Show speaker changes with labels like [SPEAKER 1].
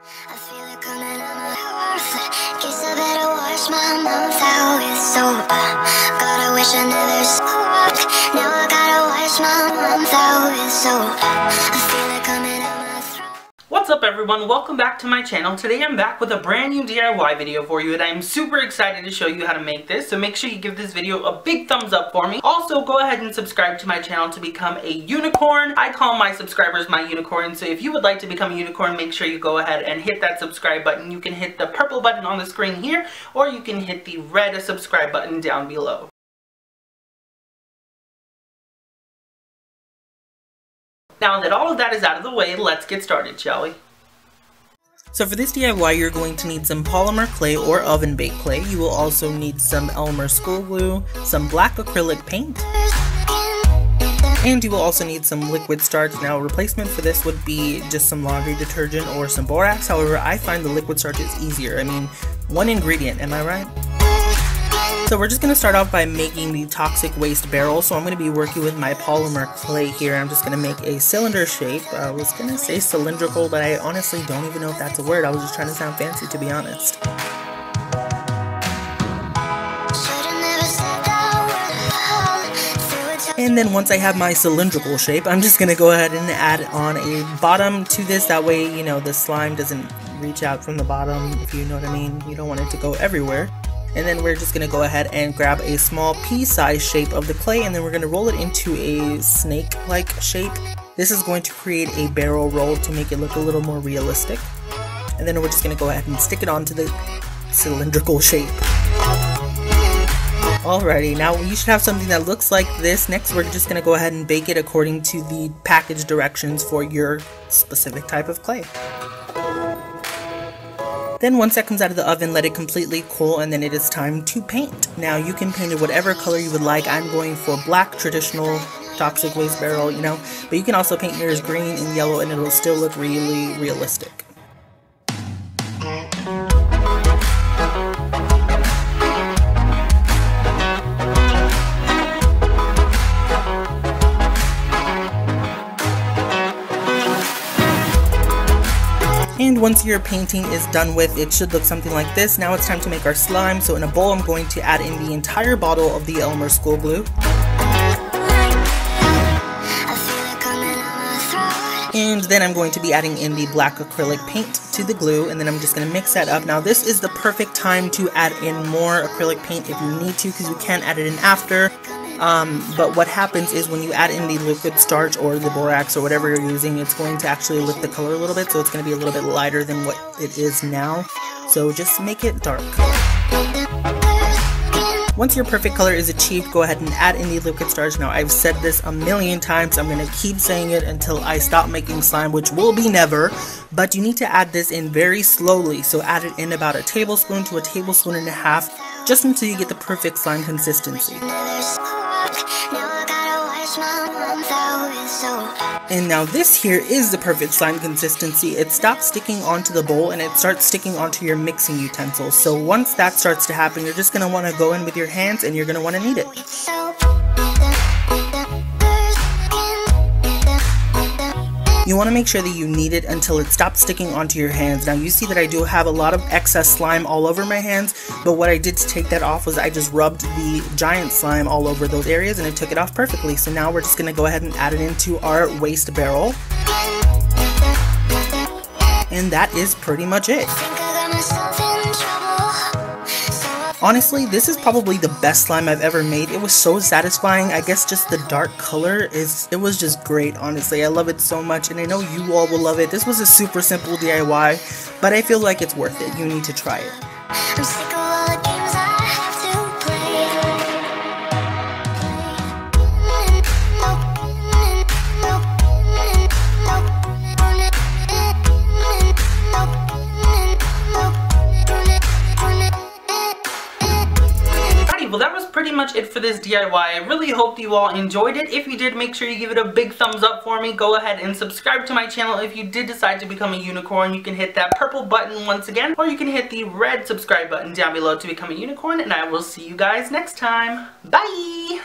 [SPEAKER 1] I feel it coming out my mouth. Guess I better wash my mouth out with soap. Gotta wish I never stopped. Now I gotta wash my mouth out with soap. I feel it coming out my throat.
[SPEAKER 2] What's up everyone, welcome back to my channel. Today I'm back with a brand new DIY video for you and I'm super excited to show you how to make this. So make sure you give this video a big thumbs up for me. Also go ahead and subscribe to my channel to become a unicorn. I call my subscribers my unicorn, so if you would like to become a unicorn, make sure you go ahead and hit that subscribe button. You can hit the purple button on the screen here, or you can hit the red subscribe button down below. Now that all of that is out of the way, let's get started, shall we? So for this DIY, you're going to need some polymer clay or oven baked clay. You will also need some Elmer school glue, some black acrylic paint, and you will also need some liquid starch. Now, a replacement for this would be just some laundry detergent or some borax. However, I find the liquid starch is easier. I mean, one ingredient, am I right? So we're just going to start off by making the toxic waste barrel. So I'm going to be working with my polymer clay here. I'm just going to make a cylinder shape. I was going to say cylindrical, but I honestly don't even know if that's a word. I was just trying to sound fancy, to be honest. And then once I have my cylindrical shape, I'm just going to go ahead and add on a bottom to this. That way, you know, the slime doesn't reach out from the bottom, if you know what I mean. You don't want it to go everywhere. And then we're just going to go ahead and grab a small pea-sized shape of the clay, and then we're going to roll it into a snake-like shape. This is going to create a barrel roll to make it look a little more realistic. And then we're just going to go ahead and stick it onto the cylindrical shape. Alrighty, now you should have something that looks like this. Next, we're just going to go ahead and bake it according to the package directions for your specific type of clay. Then once that comes out of the oven, let it completely cool, and then it is time to paint. Now you can paint it whatever color you would like. I'm going for black, traditional toxic waste barrel, you know, but you can also paint yours green and yellow and it'll still look really realistic. And once your painting is done with, it should look something like this. Now it's time to make our slime. So in a bowl, I'm going to add in the entire bottle of the Elmer school glue. And then I'm going to be adding in the black acrylic paint to the glue, and then I'm just going to mix that up. Now this is the perfect time to add in more acrylic paint if you need to, because you can add it in after. But what happens is when you add in the liquid starch or the borax or whatever you're using, it's going to actually lift the color a little bit, so it's going to be a little bit lighter than what it is now. So just make it dark. Once your perfect color is achieved, go ahead and add in the liquid starch. Now I've said this a million times, I'm going to keep saying it until I stop making slime, which will be never, but you need to add this in very slowly. So add it in about a tablespoon to a tablespoon and a half, just until you get the perfect slime consistency. And now this here is the perfect slime consistency. It stops sticking onto the bowl and it starts sticking onto your mixing utensils. So once that starts to happen, you're just going to want to go in with your hands and you're going to want to knead it. You want to make sure that you knead it until it stops sticking onto your hands. Now you see that I do have a lot of excess slime all over my hands, but what I did to take that off was I just rubbed the giant slime all over those areas and it took it off perfectly. So now we're just going to go ahead and add it into our waste barrel. And that is pretty much it. Honestly, this is probably the best slime I've ever made. It was so satisfying. I guess just the dark color it was just great, honestly. I love it so much and I know you all will love it. This was a super simple DIY, but I feel like it's worth it. You need to try it.
[SPEAKER 1] I'm sick of all the games I have to play.
[SPEAKER 2] Well, that was pretty much it for this DIY. I really hope you all enjoyed it. If you did, make sure you give it a big thumbs up for me. Go ahead and subscribe to my channel. If you did decide to become a unicorn, you can hit that purple button once again, or you can hit the red subscribe button down below to become a unicorn, and I will see you guys next time. Bye!